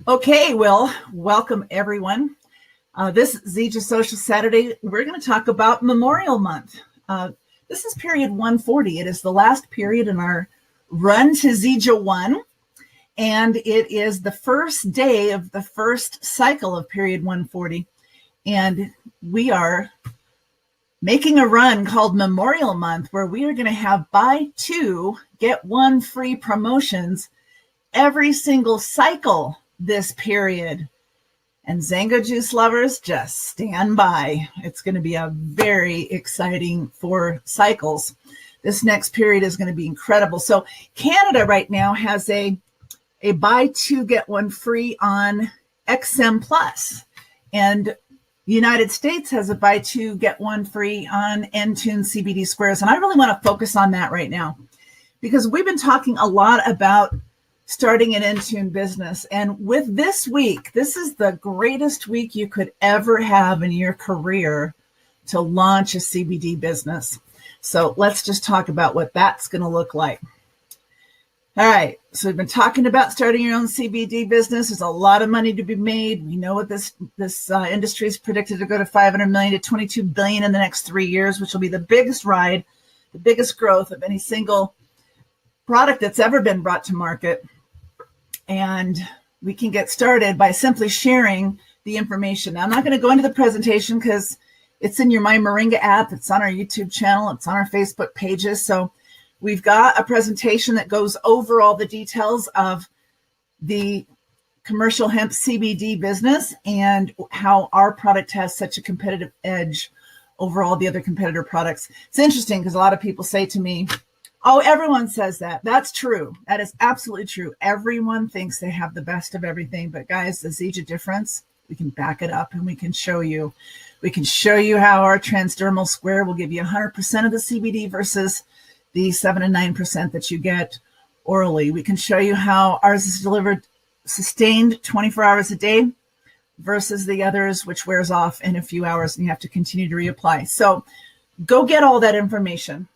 Okay, well, welcome everyone. This Zija Social Saturday, we're going to talk about Memorial Month. This is period 140. It is the last period in our run to Zija One, and it is the first day of the first cycle of period 140. And we are making a run called Memorial Month, where we are going to have buy two, get one free promotions every single cycle this period. And Zango juice lovers, just stand by. It's going to be a very exciting 4 cycles. This next period is going to be incredible. So Canada right now has a buy two, get one free on XM Plus. And the United States has a buy two, get one free on Entune CBD Squares. And I really want to focus on that right now because we've been talking a lot about starting an Entune business. And with this week, this is the greatest week you could ever have in your career to launch a CBD business. So let's just talk about what that's going to look like. All right. So we've been talking about starting your own CBD business. There's a lot of money to be made. We know what this industry is predicted to go to 500 million to 22 billion in the next 3 years, which will be the biggest ride, the biggest growth of any single product that's ever been brought to market. And we can get started by simply sharing the information. Now, I'm not going to go into the presentation because it's in your My Moringa app. It's on our YouTube channel. It's on our Facebook pages. So we've got a presentation that goes over all the details of the commercial hemp CBD business and how our product has such a competitive edge over all the other competitor products. It's interesting because a lot of people say to me, oh, everyone says that. That's true. That is absolutely true. Everyone thinks they have the best of everything. But guys, the Zija difference, we can back it up and we can show you. We can show you how our transdermal square will give you 100% of the CBD versus the 7 and 9% that you get orally. We can show you how ours is delivered sustained 24 hours a day versus the others, which wears off in a few hours and you have to continue to reapply. So go get all that information.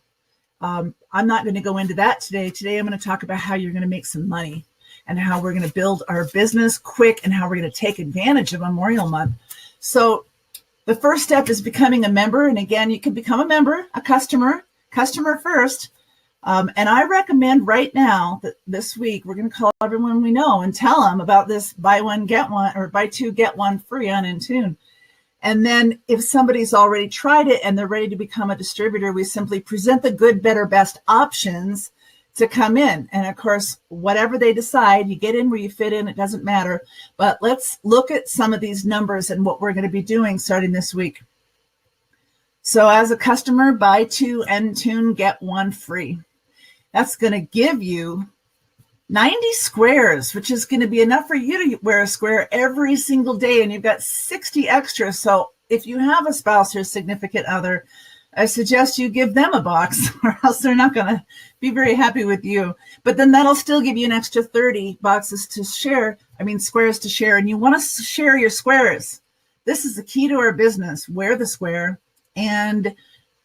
I'm not going to go into that today. Today, I'm going to talk about how you're going to make some money and how we're going to build our business quick and how we're going to take advantage of Memorial Month. So the first step is becoming a member. And again, you can become a member, a customer first. And I recommend right now that this week, we're going to call everyone we know and tell them about this buy one, get one, or buy two, get one free on Entune. And then if somebody's already tried it and they're ready to become a distributor, we simply present the good, better, best options to come in. And of course, whatever they decide, you get in where you fit in, it doesn't matter. But let's look at some of these numbers and what we're going to be doing starting this week. So as a customer, buy two Entune, get one free. That's going to give you 90 squares, which is going to be enough for you to wear a square every single day. And you've got 60 extra. So if you have a spouse or a significant other, I suggest you give them a box or else they're not going to be very happy with you. But then that'll still give you an extra 30 boxes to share. Squares to share. And you want to share your squares. This is the key to our business. Wear the square and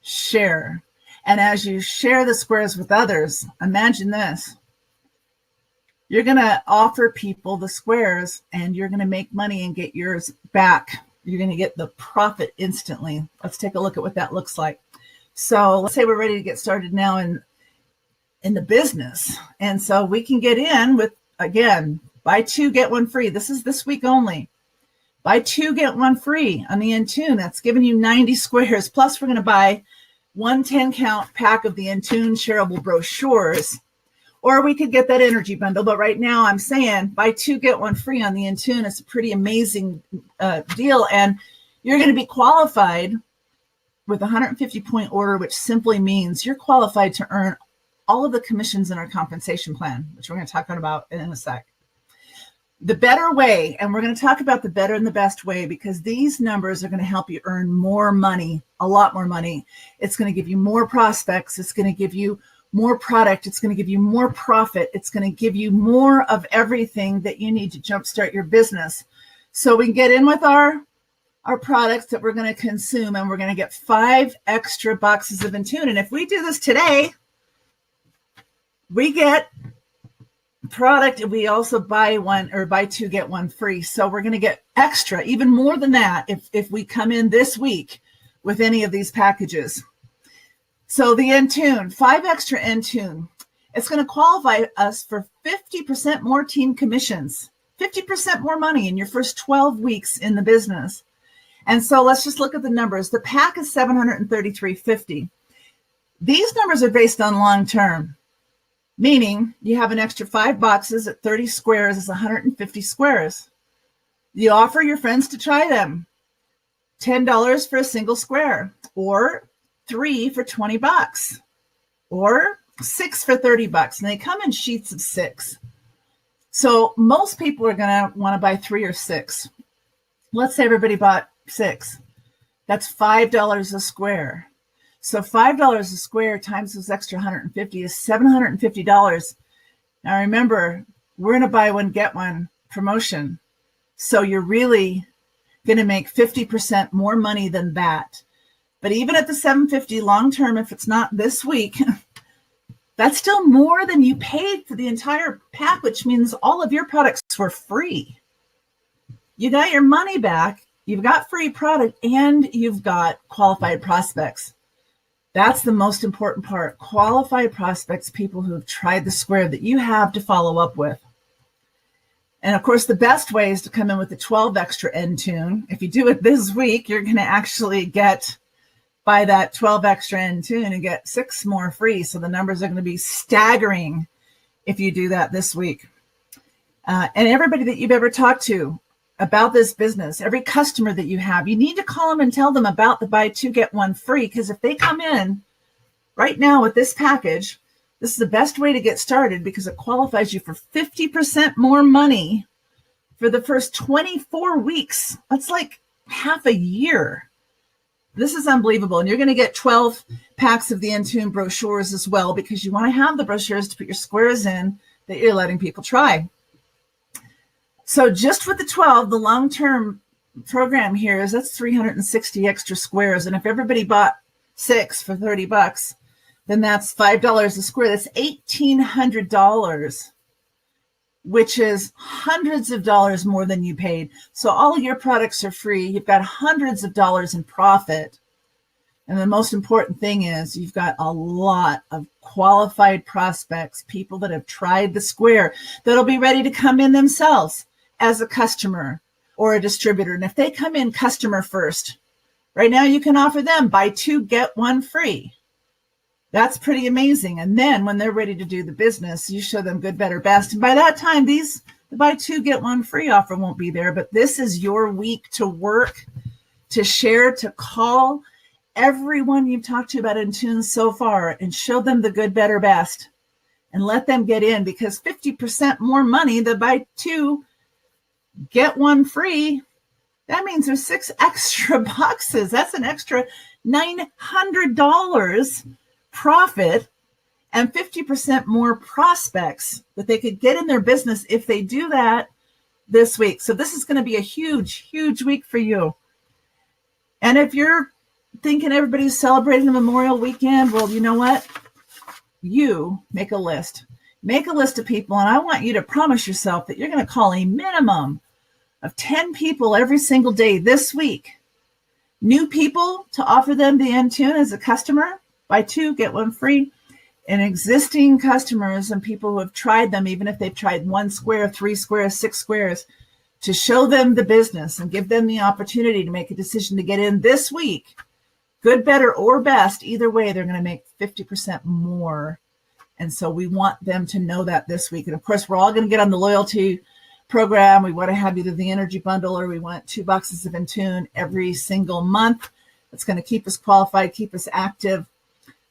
share. And as you share the squares with others, imagine this. You're going to offer people the squares and you're going to make money and get yours back. You're going to get the profit instantly. Let's take a look at what that looks like. So let's say we're ready to get started now in the business. And so we can get in with, again, buy two, get one free. This is this week only. Buy two, get one free on the Entune. That's giving you 90 squares. Plus we're going to buy one 10-count pack of the Entune shareable brochures. Or we could get that energy bundle. But right now I'm saying buy two, get one free on the Entune. It's a pretty amazing deal. And you're going to be qualified with a 150-point order, which simply means you're qualified to earn all of the commissions in our compensation plan, which we're going to talk about in a sec. The better way, and we're going to talk about the better and the best way because these numbers are going to help you earn more money, a lot more money. It's going to give you more prospects. It's going to give you more product. It's going to give you more profit. It's going to give you more of everything that you need to jumpstart your business. So we can get in with our products that we're going to consume, and we're going to get 5 extra boxes of Entune. And if we do this today, we get product, we also buy one or buy two, get one free. So we're going to get extra, even more than that, if we come in this week with any of these packages. So the Intune, 5 extra Intune, it's going to qualify us for 50% more team commissions, 50% more money in your first 12 weeks in the business. And so let's just look at the numbers. The pack is $733.50. These numbers are based on long term, meaning you have an extra 5 boxes at 30 squares is 150 squares. You offer your friends to try them. $10 for a single square, or 3 for $20, or 6 for $30. And they come in sheets of 6. So most people are going to want to buy 3 or 6. Let's say everybody bought 6. That's $5 a square. So $5 a square times those extra 150 is $750. Now remember, we're in a buy one, get one promotion. So you're really going to make 50% more money than that. But even at the $750 long term, if it's not this week, that's still more than you paid for the entire pack, which means all of your products were free. You got your money back, you've got free product, and you've got qualified prospects. That's the most important part. Qualified prospects, people who have tried the square that you have to follow up with. And of course, the best way is to come in with the 12 extra Intune. If you do it this week, you're going to actually buy that 12 extra Intune and get 6 more free. So the numbers are going to be staggering if you do that this week. And everybody that you've ever talked to about this business, every customer that you have, you need to call them and tell them about the buy two, get one free. Because if they come in right now with this package, this is the best way to get started because it qualifies you for 50% more money for the first 24 weeks. That's like half a year. This is unbelievable. And you're going to get 12 packs of the Intune brochures as well, because you want to have the brochures to put your squares in that you're letting people try. So just with the 12, the long-term program here is that's 360 extra squares. And if everybody bought 6 for $30, then that's $5 a square. That's $1,800, which is hundreds of dollars more than you paid. So all of your products are free. You've got hundreds of dollars in profit. And the most important thing is you've got a lot of qualified prospects, people that have tried the square, that'll be ready to come in themselves as a customer or a distributor. And if they come in customer first, right now you can offer them buy 2, get 1 free. That's pretty amazing. And then when they're ready to do the business, you show them good, better, best. And by that time, the buy 2, get 1 free offer won't be there. But this is your week to work, to share, to call everyone you've talked to about Intune so far and show them the good, better, best. And let them get in, because 50% more money, the buy 2, get 1 free. That means there's 6 extra boxes. That's an extra $900 profit and 50% more prospects that they could get in their business if they do that this week. So this is going to be a huge, huge week for you. And if you're thinking everybody's celebrating the Memorial Weekend, well, you know what? You make a list. Make a list of people, and I want you to promise yourself that you're going to call a minimum of 10 people every single day this week. New people to offer them the Intune as a customer. Buy 2, get 1 free. And existing customers and people who have tried them, even if they've tried 1 square, 3 squares, 6 squares, to show them the business and give them the opportunity to make a decision to get in this week. Good, better, or best, either way, they're going to make 50% more. And so we want them to know that this week. And of course, we're all going to get on the loyalty program. We want to have either the energy bundle or we want 2 boxes of Intune every single month. It's going to keep us qualified, keep us active.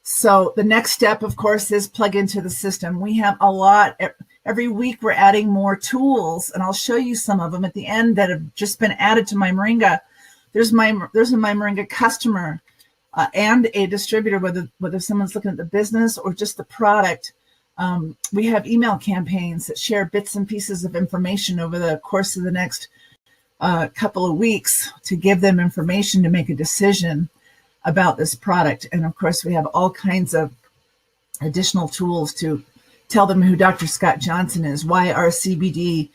So the next step, of course, is plug into the system. We have a lot. Every week we're adding more tools, and I'll show you some of them at the end that have just been added to my Moringa. There's a My Moringa customer and a distributor, whether someone's looking at the business or just the product. We have email campaigns that share bits and pieces of information over the course of the next couple of weeks to give them information to make a decision about this product. And of course, we have all kinds of additional tools to tell them who Dr. Scott Johnson is, why our CBD,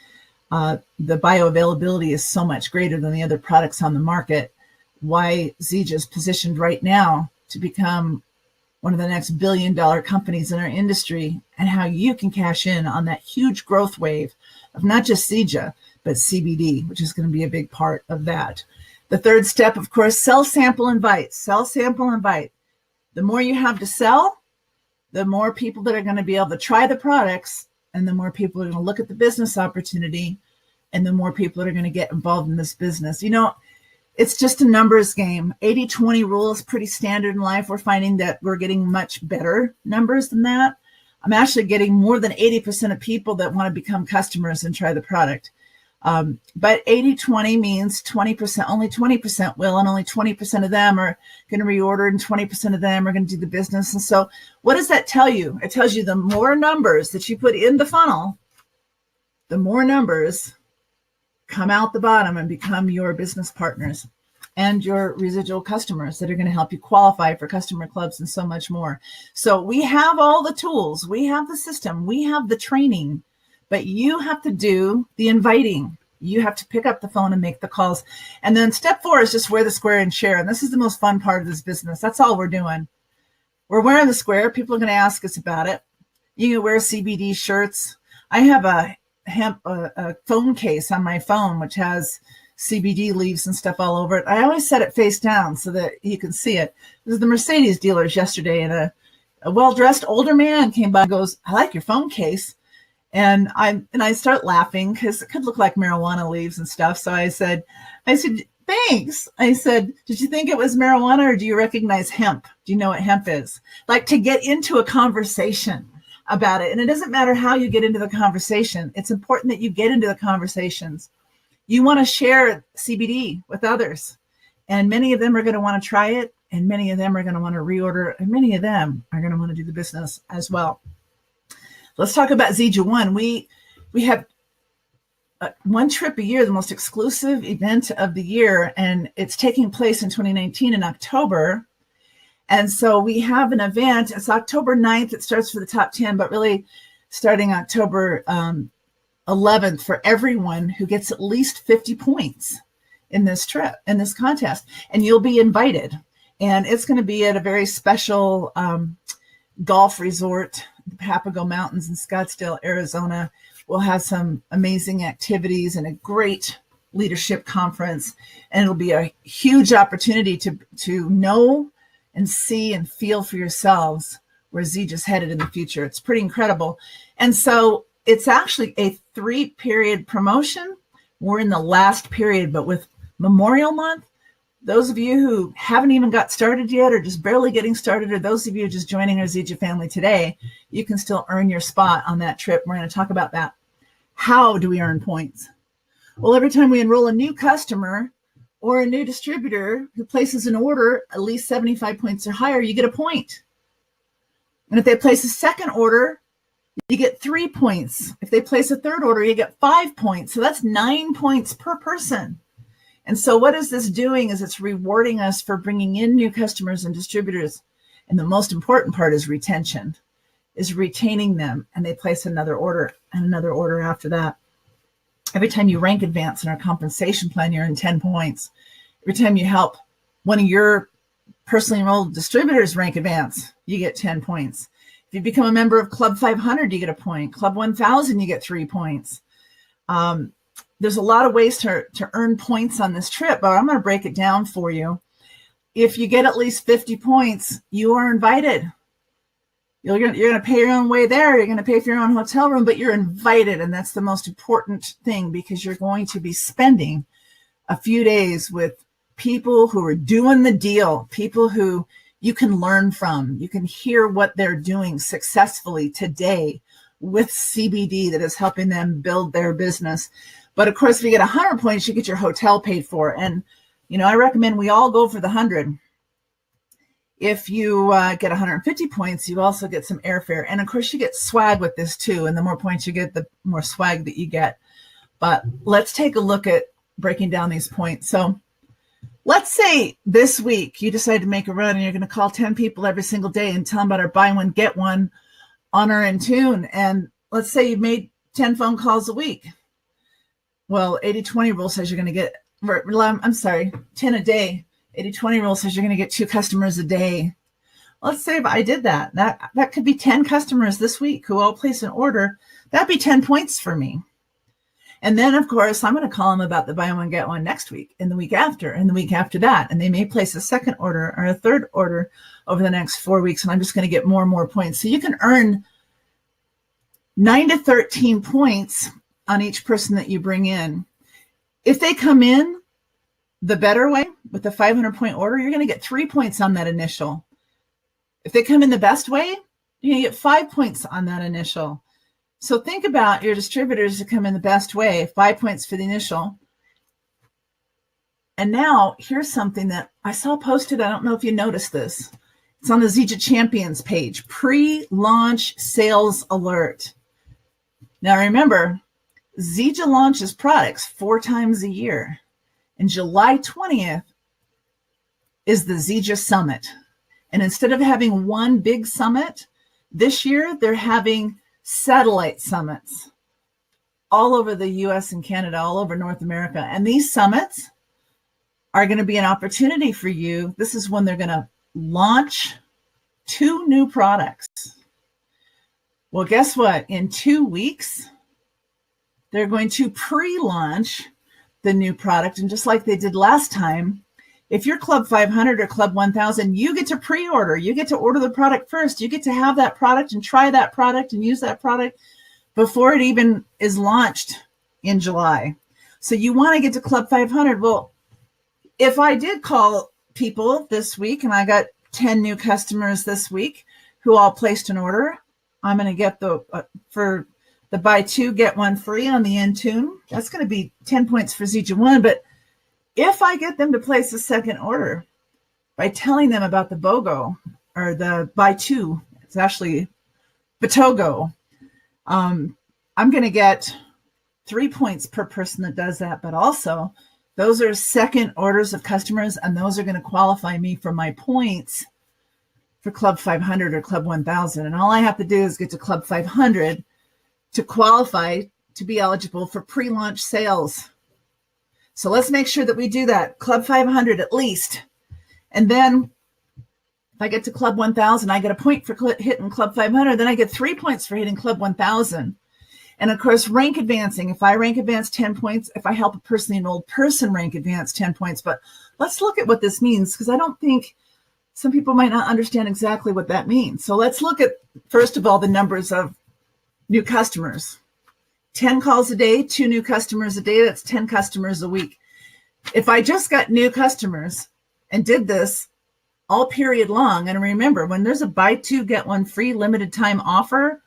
the bioavailability is so much greater than the other products on the market, why Zija is positioned right now to become one of the next billion-dollar companies in our industry, and how you can cash in on that huge growth wave of not just Zija, but CBD, which is going to be a big part of that. The third step, of course, sell, sample, invite. Sell, sample, invite. The more you have to sell, the more people that are going to be able to try the products, and the more people are going to look at the business opportunity, and the more people that are going to get involved in this business. You know, it's just a numbers game. 80-20 rule is pretty standard in life. We're finding that we're getting much better numbers than that. I'm actually getting more than 80% of people that want to become customers and try the product. But 80-20 means 20%, only 20% will, and only 20% of them are going to reorder, and 20% of them are going to do the business. And so what does that tell you? It tells you the more numbers that you put in the funnel, the more numbers come out the bottom and become your business partners and your residual customers that are going to help you qualify for customer clubs and so much more. So we have all the tools, we have the system, we have the training, but you have to do the inviting. You have to pick up the phone and make the calls. And then step 4 is just wear the square and share. And this is the most fun part of this business. That's all we're doing. We're wearing the square. People are going to ask us about it. You can wear CBD shirts. I have a phone case on my phone, which has CBD leaves and stuff all over it. I always set it face down so that you can see it. This is the Mercedes dealers yesterday, and a well-dressed older man came by and goes, "I like your phone case." And I start laughing because it could look like marijuana leaves and stuff. So I said, "Thanks." I said, "Did you think it was marijuana, or do you recognize hemp? Do you know what hemp is?" Like, to get into a conversation about it. And it doesn't matter how you get into the conversation. It's important that you get into the conversations. You want to share CBD with others. And many of them are going to want to try it. And many of them are going to want to reorder. And many of them are going to want to do the business as well. Let's talk about Zija One. We have one trip a year, the most exclusive event of the year. And it's taking place in 2019 in October. And so we have an event. It's October 9th. It starts for the top 10, but really starting October 11th for everyone who gets at least 50 points in this trip, in this contest. And you'll be invited. And it's going to be at a very special golf resort, the Papago Mountains in Scottsdale, Arizona. We'll have some amazing activities and a great leadership conference. And it'll be a huge opportunity to know and see and feel for yourselves where Zija's headed in the future. It's pretty incredible. And so it's actually a 3-period promotion. We're in the last period, but with Memorial Month, those of you who haven't even got started yet, or just barely getting started, or those of you just joining our Zija family today, you can still earn your spot on that trip. We're going to talk about that. How do we earn points? Well, every time we enroll a new customer or a new distributor who places an order at least 75 points or higher, you get a point. And if they place a second order, you get 3 points. If they place a third order, you get 5 points. So that's 9 points per person. And so what is this doing is it's rewarding us for bringing in new customers and distributors. And the most important part is retention, is retaining them. And they place another order and another order after that. Every time you rank advance in our compensation plan, you're in 10 points. Every time you help one of your personally enrolled distributors rank advance, you get 10 points. If you become a member of Club 500, you get a point. Club 1000, you get 3 points. There's a lot of ways to earn points on this trip, but I'm going to break it down for you. If you get at least 50 points, you are invited. You're going to pay your own way there. You're going to pay for your own hotel room, but you're invited. And that's the most important thing, because you're going to be spending a few days with people who are doing the deal, people who you can learn from. You can hear what they're doing successfully today with CBD that is helping them build their business. But of course, if you get 100 points, you get your hotel paid for. And, you know, I recommend we all go for the 100. If you get 150 points, you also get some airfare. And of course, you get swag with this too. And the more points you get, the more swag that you get. But let's take a look at breaking down these points. So let's say this week you decide to make a run and you're going to call 10 people every single day and tell them about our buy one, get one on our Intune. And let's say you made 10 phone calls a week. Well, 80-20 rule says you're going to get, 10 a day. 80-20 rule says you're going to get 2 customers a day. Let's say if I did that, that could be 10 customers this week who all place an order. That'd be 10 points for me. And then, of course, I'm going to call them about the buy one, get one next week, and the week after, and the week after that. And they may place a second order or a third order over the next 4 weeks, and I'm just going to get more and more points. So you can earn 9 to 13 points on each person that you bring in. If they come in the better way with the 500-point order, you're going to get 3 points on that initial. If they come in the best way, you're going to get 5 points on that initial. So think about your distributors to come in the best way, 5 points for the initial. And now here's something that I saw posted. I don't know if you noticed this. It's on the Zija Champions page, pre-launch sales alert. Now remember, Zija launches products 4 times a year. And July 20th is the Zija Summit. And instead of having one big summit, this year they're having satellite summits all over the US and Canada, all over North America. And these summits are going to be an opportunity for you. This is when they're going to launch 2 new products. Well, guess what? In 2 weeks, they're going to pre-launch the new product. And just like they did last time, if you're Club 500 or Club 1000, you get to pre-order. You get to order the product first. You get to have that product and try that product and use that product before it even is launched in July. So you want to get to Club 500. Well, if I did call people this week and I got 10 new customers this week who all placed an order, I'm going to get for the buy 2, get 1 free on the Intune. That's going to be 10 points for Zija One. But if I get them to place a second order by telling them about the BOGO or the buy 2, it's actually BTGO, I'm going to get 3 points per person that does that. But also, those are second orders of customers, and those are going to qualify me for my points for Club 500 or Club 1000. And all I have to do is get to Club 500 to qualify to be eligible for pre-launch sales. So let's make sure that we do that. Club 500 at least. And then if I get to Club 1000, I get a point for hitting Club 500. Then I get 3 points for hitting Club 1000. And of course, rank advancing. If I rank advance 10 points, if I help a person, an old person rank advance 10 points. But let's look at what this means, because I don't think some people might not understand exactly what that means. So let's look at, first of all, the numbers of new customers. 10 calls a day, 2 new customers a day, that's 10 customers a week. If I just got new customers and did this all period long, and remember, when there's a buy 2, get 1 free limited time offer,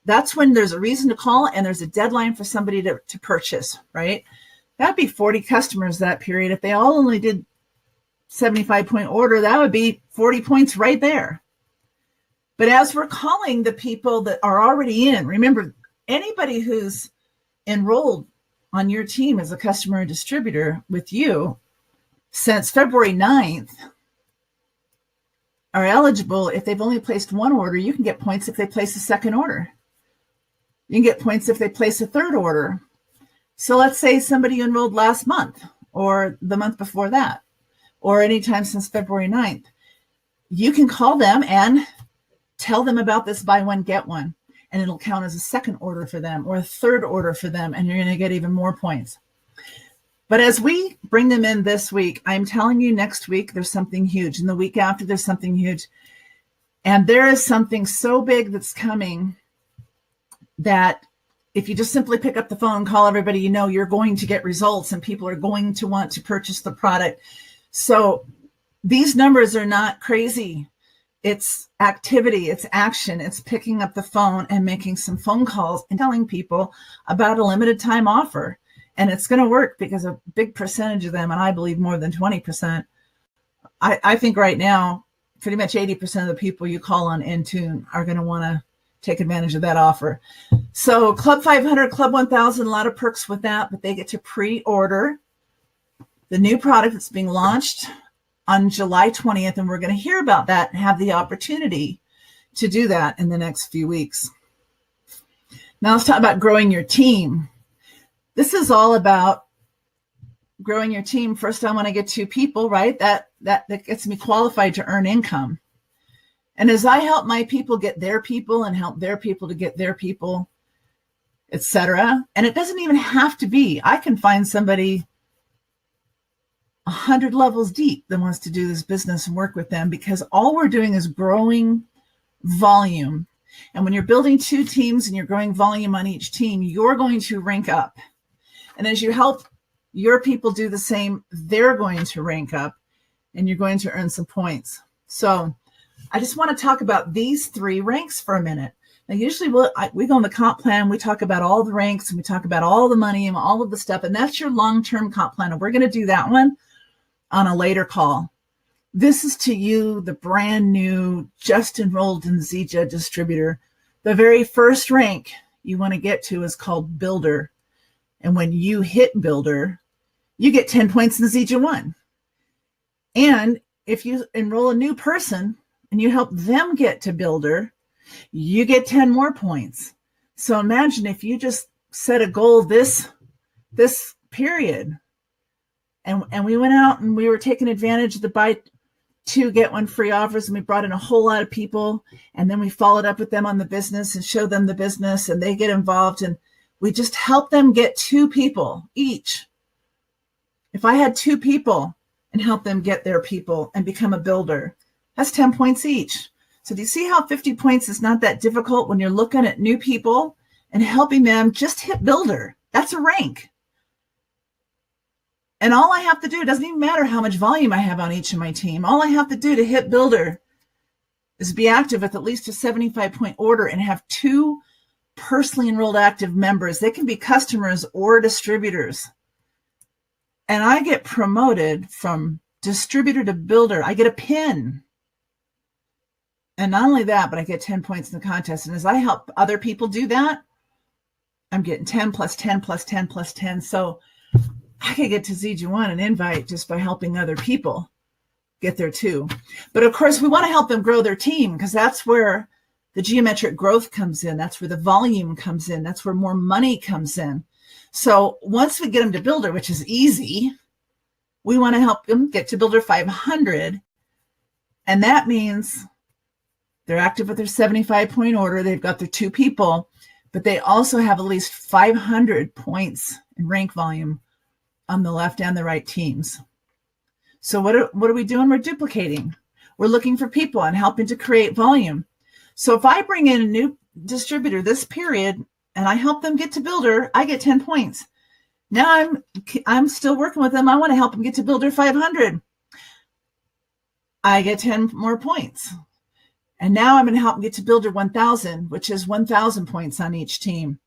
that's when there's a reason to call and there's a deadline for somebody to purchase, right? That'd be 40 customers that period. If they all only did 75-point order, that would be 40 points right there. But as we're calling the people that are already in, remember, anybody who's enrolled on your team as a customer or distributor with you since February 9th are eligible. If they've only placed 1 order, you can get points if they place a second order. You can get points if they place a third order. So let's say somebody enrolled last month or the month before that, or anytime since February 9th. You can call them and tell them about this buy 1, get 1. And it'll count as a second order for them or a third order for them, and you're going to get even more points. But as we bring them in this week, I'm telling you, next week there's something huge, and the week after there's something huge. And there is something so big that's coming that if you just simply pick up the phone and call everybody, you know you're going to get results and people are going to want to purchase the product. So these numbers are not crazy. It's activity, it's action, it's picking up the phone and making some phone calls and telling people about a limited time offer. And it's going to work because a big percentage of them, and I believe more than 20%, I think right now, pretty much 80% of the people you call on Intune are going to want to take advantage of that offer. So Club 500, Club 1000, a lot of perks with that, but they get to pre-order the new product that's being launched on July 20th, and we're going to hear about that and have the opportunity to do that in the next few weeks. Now let's talk about growing your team. This is all about growing your team. First, I want to get 2 people, right? That gets me qualified to earn income. And as I help my people get their people and help their people to get their people, etc., and it doesn't even have to be, I can find somebody 100 levels deep that wants to do this business and work with them, because all we're doing is growing volume. And when you're building 2 teams and you're growing volume on each team, you're going to rank up. And as you help your people do the same, they're going to rank up and you're going to earn some points. So I just want to talk about these 3 ranks for a minute. Now, usually we go on the comp plan, we talk about all the ranks and we talk about all the money and all of the stuff, and that's your long-term comp plan. And we're going to do that one on a later call. This is to you, the brand new, just enrolled in Zija distributor. The very first rank you want to get to is called Builder. And when you hit Builder, you get 10 points in the Zija One. And if you enroll a new person and you help them get to Builder, you get 10 more points. So imagine if you just set a goal this period, and we went out and we were taking advantage of the buy 2 get 1 free offers, and we brought in a whole lot of people, and then we followed up with them on the business and showed them the business, and they get involved, and we just help them get 2 people each. If I had 2 people and help them get their people and become a builder, that's 10 points each. So do you see how 50 points is not that difficult when you're looking at new people and helping them just hit Builder? That's a rank. And all I have to do, it doesn't even matter how much volume I have on each of my team. All I have to do to hit Builder is be active with at least a 75-point order and have 2 personally enrolled active members. They can be customers or distributors. And I get promoted from distributor to builder. I get a pin. And not only that, but I get 10 points in the contest. And as I help other people do that, I'm getting 10 plus 10 plus 10 plus 10. So I could get to Zija One an invite just by helping other people get there too. But of course, we want to help them grow their team, because that's where the geometric growth comes in. That's where the volume comes in. That's where more money comes in. So once we get them to Builder, which is easy, we want to help them get to Builder 500. And that means they're active with their 75-point order. They've got their 2 people, but they also have at least 500 points in rank volume on the left and the right teams. So what are we doing? We're duplicating. We're looking for people and helping to create volume. So if I bring in a new distributor this period and I help them get to Builder, I get 10 points. Now I'm still working with them. I want to help them get to Builder 500. I get 10 more points. And now I'm going to help them get to Builder 1000, which is 1,000 points on each team.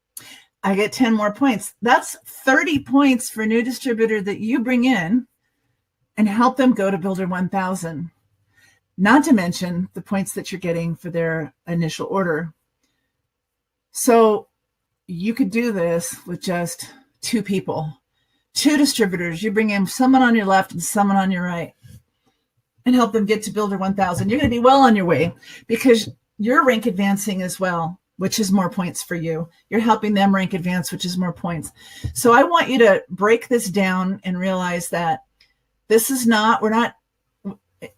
I get 10 more points. That's 30 points for a new distributor that you bring in and help them go to Builder 1000. Not to mention the points that you're getting for their initial order. So you could do this with just 2 people, 2 distributors. You bring in someone on your left and someone on your right and help them get to Builder 1000. You're going to be well on your way, because you're rank advancing as well, which is more points for you. You're helping them rank advance, which is more points. So I want you to break this down and realize that this is not,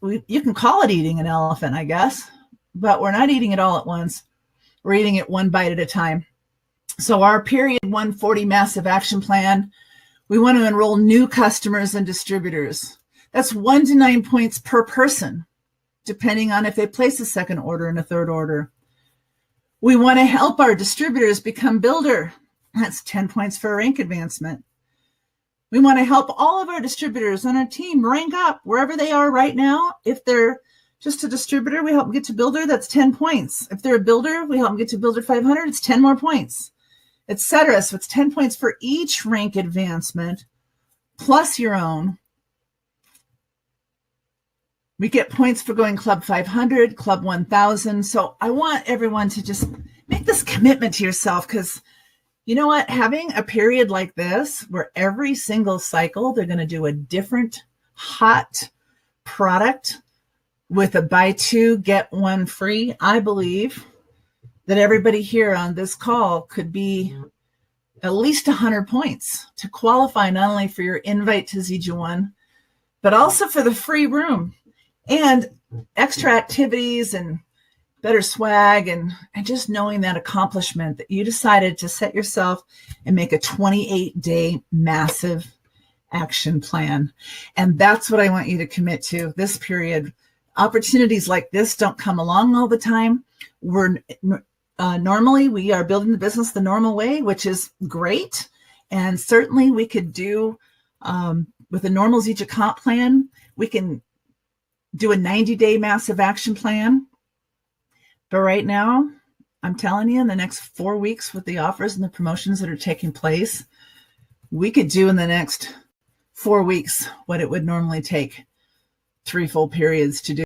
you can call it eating an elephant, I guess, but we're not eating it all at once. We're eating it one bite at a time. So our period 140 massive action plan, we want to enroll new customers and distributors. That's 1 to 9 points per person, depending on if they place a second order and a third order. We want to help our distributors become Builder. That's 10 points for rank advancement. We want to help all of our distributors on our team rank up wherever they are right now. If they're just a distributor, we help them get to Builder. That's 10 points. If they're a builder, we help them get to Builder 500. It's 10 more points, etc. So it's 10 points for each rank advancement plus your own. We get points for going Club 500, Club 1000. So I want everyone to just make this commitment to yourself, because you know what? Having a period like this where every single cycle they're going to do a different hot product with a buy two, get one free. I believe that everybody here on this call could be at least 100 points to qualify not only for your invite to Zija One, but also for the free room and extra activities and better swag and just knowing that accomplishment that you decided to set yourself and make a 28-day massive action plan. And that's what I want you to commit to this period. Opportunities like this don't come along all the time. Normally we are building the business the normal way, which is great. And certainly we could do with a normal Zija comp plan, we can do a 90-day massive action plan. But right now, I'm telling you, in the next 4 weeks with the offers and the promotions that are taking place, we could do in the next 4 weeks what it would normally take 3 full periods to do.